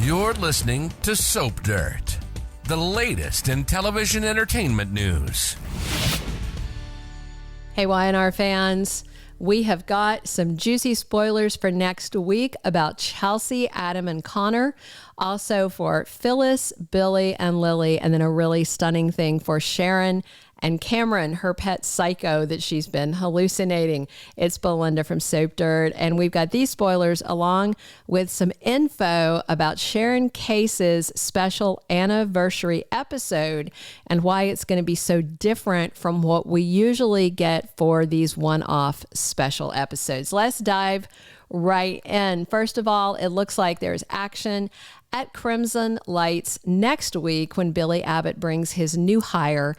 You're listening to Soap Dirt, the latest in television entertainment news. Hey, Y&R fans. We have got some juicy spoilers for next week about Chelsea, Adam, and Connor. Also for Phyllis, Billy, and Lily. And then a really stunning thing for Sharon and Cameron, her pet psycho that she's been hallucinating. It's Belinda from Soap Dirt. And we've got these spoilers along with some info about Sharon Case's special anniversary episode and why it's going to be so different from what we usually get for these one-off special episodes. Let's dive right in. First of all, it looks like there's action at Crimson Lights next week when Billy Abbott brings his new hire,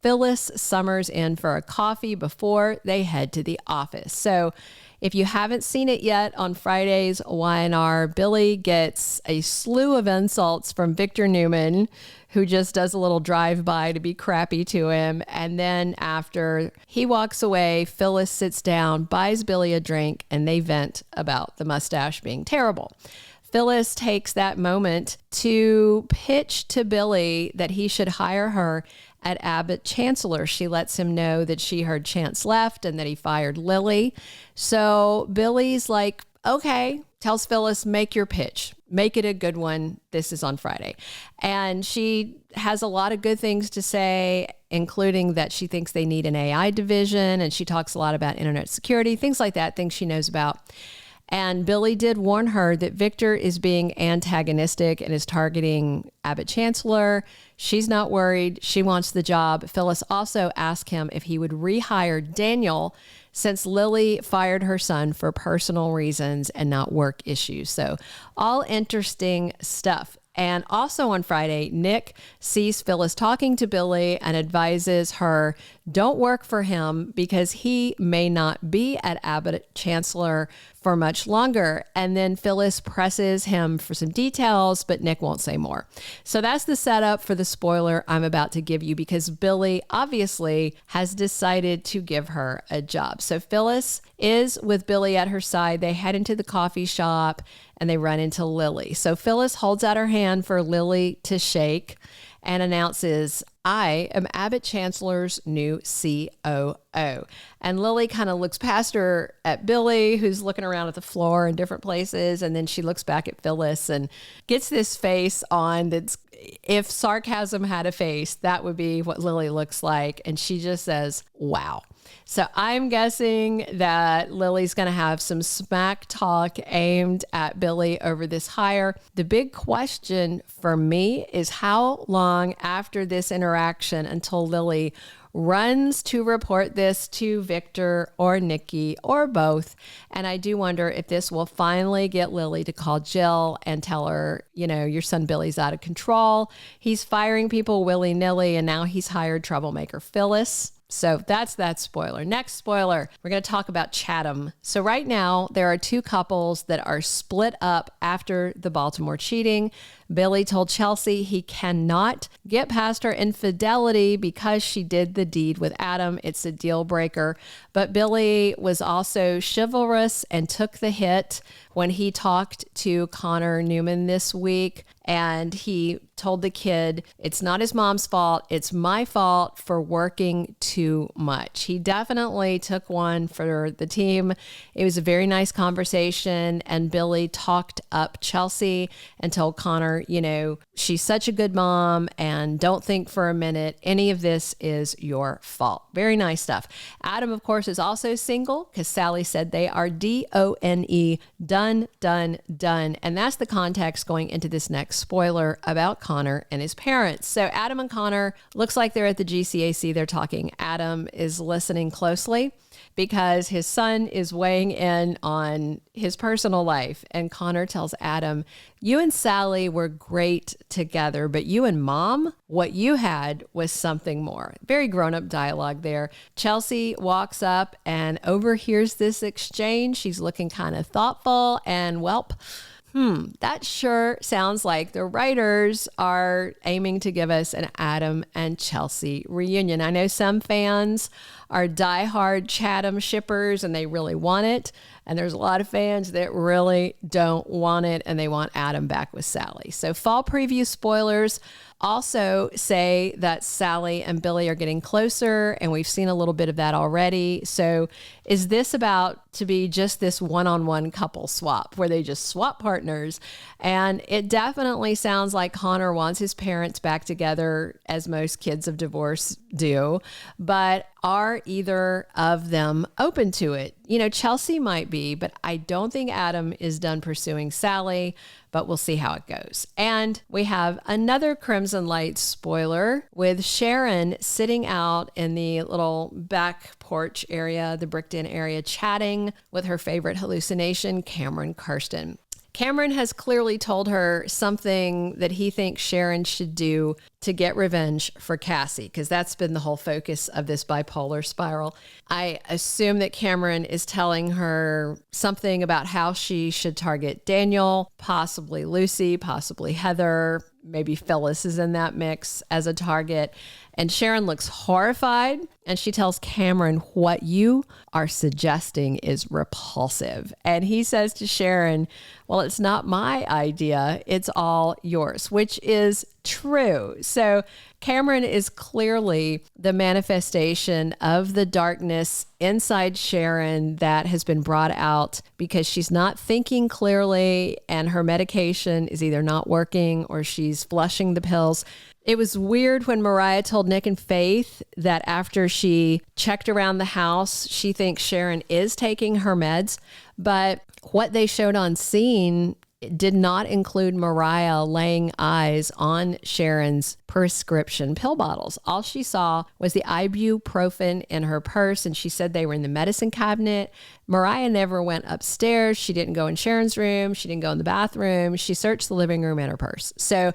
Phyllis Summers, in for a coffee before they head to the office. So if you haven't seen it yet, on Fridays, Y&R, Billy gets a slew of insults from Victor Newman, who just does a little drive-by to be crappy to him. And then after he walks away, Phyllis sits down, buys Billy a drink, and they vent about the mustache being terrible. Phyllis takes that moment to pitch to Billy that he should hire her at Abbott Chancellor. She lets him know that she heard Chance left and that he fired Lily. So Billy's like, okay, tells Phyllis, make your pitch. Make it a good one. This is on Friday. And she has a lot of good things to say, including that she thinks they need an AI division. And she talks a lot about internet security, things like that, things she knows about. And Billy did warn her that Victor is being antagonistic and is targeting Abbott Chancellor. She's not worried. She wants the job. Phyllis also asked him if he would rehire Daniel since Lily fired her son for personal reasons and not work issues. So all interesting stuff. And also on Friday, Nick sees Phyllis talking to Billy and advises her, don't work for him because he may not be at Abbott Chancellor for much longer. And then Phyllis presses him for some details, but Nick won't say more. So that's the setup for the spoiler I'm about to give you, because Billy obviously has decided to give her a job. So Phyllis is with Billy at her side. They head into the coffee shop and they run into Lily. So Phyllis holds out her hand for Lily to shake and announces, I am Abbott Chancellor's new COO. And Lily kind of looks past her at Billy, who's looking around at the floor in different places. And then she looks back at Phyllis and gets this face on that's, if sarcasm had a face, that would be what Lily looks like. And she just says, wow. So I'm guessing that Lily's going to have some smack talk aimed at Billy over this hire. The big question for me is how long after this interaction until Lily runs to report this to Victor or Nikki or both. And I do wonder if this will finally get Lily to call Jill and tell her, you know, your son Billy's out of control. He's firing people willy-nilly, and now he's hired troublemaker Phyllis. So that's that spoiler. Next spoiler, we're going to talk about Chadam. So right now, there are two couples that are split up after the Baltimore cheating. Billy told Chelsea he cannot get past her infidelity because she did the deed with Adam. It's a deal breaker. But Billy was also chivalrous and took the hit when he talked to Connor Newman this week. And he told the kid, it's not his mom's fault. It's my fault for working too much. He definitely took one for the team. It was a very nice conversation. And Billy talked up Chelsea and told Connor, you know, she's such a good mom and don't think for a minute any of this is your fault. Very nice stuff. Adam, of course, is also single because Sally said they are DONE, done, done, done. And that's the context going into this next spoiler about Connor and his parents. So Adam and Connor, looks like they're at the GCAC. They're talking. Adam is listening closely because his son is weighing in on his personal life. And Connor tells Adam, you and Sally were great together, but you and Mom, what you had was something more. Very grown-up dialogue there. Chelsea walks up and overhears this exchange. She's looking kind of thoughtful and, welp, that sure sounds like the writers are aiming to give us an Adam and Chelsea reunion. I know some fans are diehard Chadam shippers and they really want it. And there's a lot of fans that really don't want it, and they want Adam back with Sally. So fall preview spoilers also say that Sally and Billy are getting closer, and we've seen a little bit of that already. So is this about to be just this one-on-one couple swap where they just swap partners? And it definitely sounds like Connor wants his parents back together, as most kids of divorce do, but are either of them open to it? You know, Chelsea might be, but I don't think Adam is done pursuing Sally, but we'll see how it goes. And we have another Crimson Light spoiler with Sharon sitting out in the little back porch area, the bricked-in area, chatting with her favorite hallucination, Cameron Kirsten. Cameron has clearly told her something that he thinks Sharon should do to get revenge for Cassie, because that's been the whole focus of this bipolar spiral. I assume that Cameron is telling her something about how she should target Daniel, possibly Lucy, possibly Heather, maybe Phyllis is in that mix as a target. And Sharon looks horrified, and she tells Cameron, what you are suggesting is repulsive. And he says to Sharon, well, it's not my idea, it's all yours, which is true. So Cameron is clearly the manifestation of the darkness inside Sharon that has been brought out because she's not thinking clearly, and her medication is either not working or she's flushing the pills. It was weird when Mariah told Nick and Faith that after she checked around the house, she thinks Sharon is taking her meds. But what they showed on scene did not include Mariah laying eyes on Sharon's prescription pill bottles. All she saw was the ibuprofen in her purse, and she said they were in the medicine cabinet. Mariah never went upstairs. She didn't go in Sharon's room. She didn't go in the bathroom. She searched the living room and her purse. So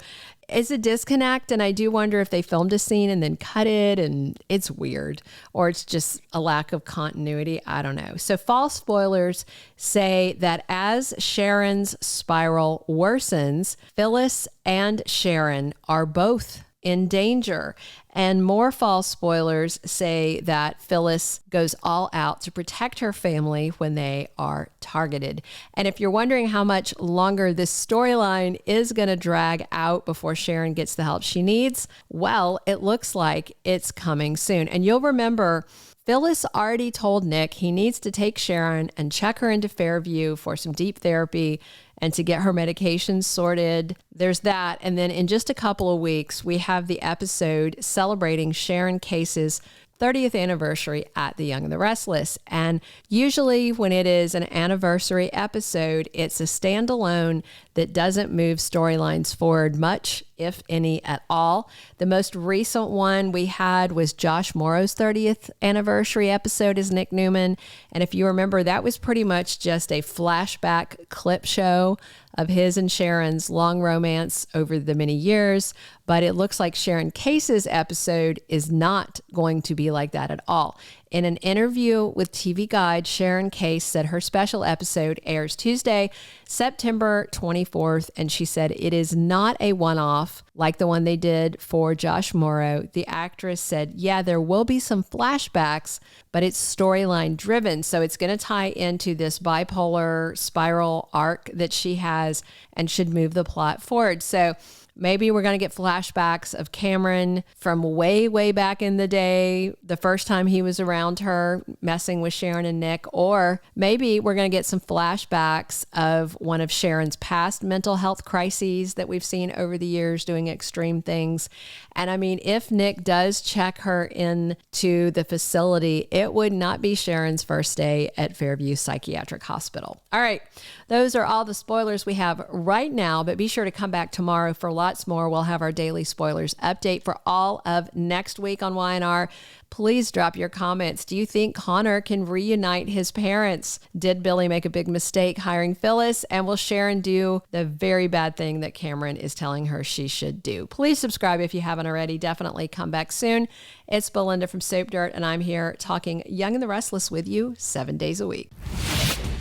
it's a disconnect, and I do wonder if they filmed a scene and then cut it, and it's weird, or it's just a lack of continuity. I don't know. So false spoilers say that as Sharon's spiral worsens, Phyllis and Sharon are both in danger. And more false spoilers say that Phyllis goes all out to protect her family when they are targeted. And if you're wondering how much longer this storyline is going to drag out before Sharon gets the help she needs, well, it looks like it's coming soon. And you'll remember Phyllis already told Nick he needs to take Sharon and check her into Fairview for some deep therapy and to get her medications sorted. There's that. And then in just a couple of weeks, we have the episode celebrating Sharon Case's 30th anniversary at the Young and the Restless. And usually when it is an anniversary episode, it's a standalone that doesn't move storylines forward much, if any at all. The most recent one we had was Josh Morrow's 30th anniversary episode as Nick Newman. And if you remember, that was pretty much just a flashback clip show of his and Sharon's long romance over the many years. But it looks like Sharon Case's episode is not going to be like that at all. In an interview with TV Guide, Sharon Case said her special episode airs Tuesday, September 24th, and she said it is not a one-off like the one they did for Josh Morrow. The actress said, yeah, there will be some flashbacks, but it's storyline driven. So it's going to tie into this bipolar spiral arc that she has and should move the plot forward. So maybe we're going to get flashbacks of Cameron from way, way back in the day, the first time he was around her, messing with Sharon and Nick. Or maybe we're going to get some flashbacks of one of Sharon's past mental health crises that we've seen over the years doing extreme things. And I mean, if Nick does check her into the facility, it would not be Sharon's first day at Fairview Psychiatric Hospital. All right. Those are all the spoilers we have right now, but be sure to come back tomorrow for lots more. We'll have our daily spoilers update for all of next week on Y&R. Please drop your comments. Do you think Connor can reunite his parents? Did Billy make a big mistake hiring Phyllis? And will Sharon do the very bad thing that Cameron is telling her she should do? Please subscribe if you haven't already. Definitely come back soon. It's Belinda from Soap Dirt, and I'm here talking Young and the Restless with you 7 days a week.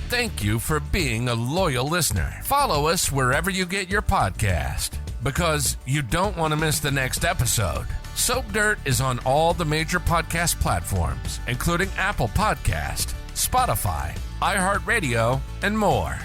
Thank you for being a loyal listener. Follow us wherever you get your podcast, because you don't want to miss the next episode. Soap Dirt is on all the major podcast platforms, including Apple Podcast, Spotify, iHeartRadio, and more.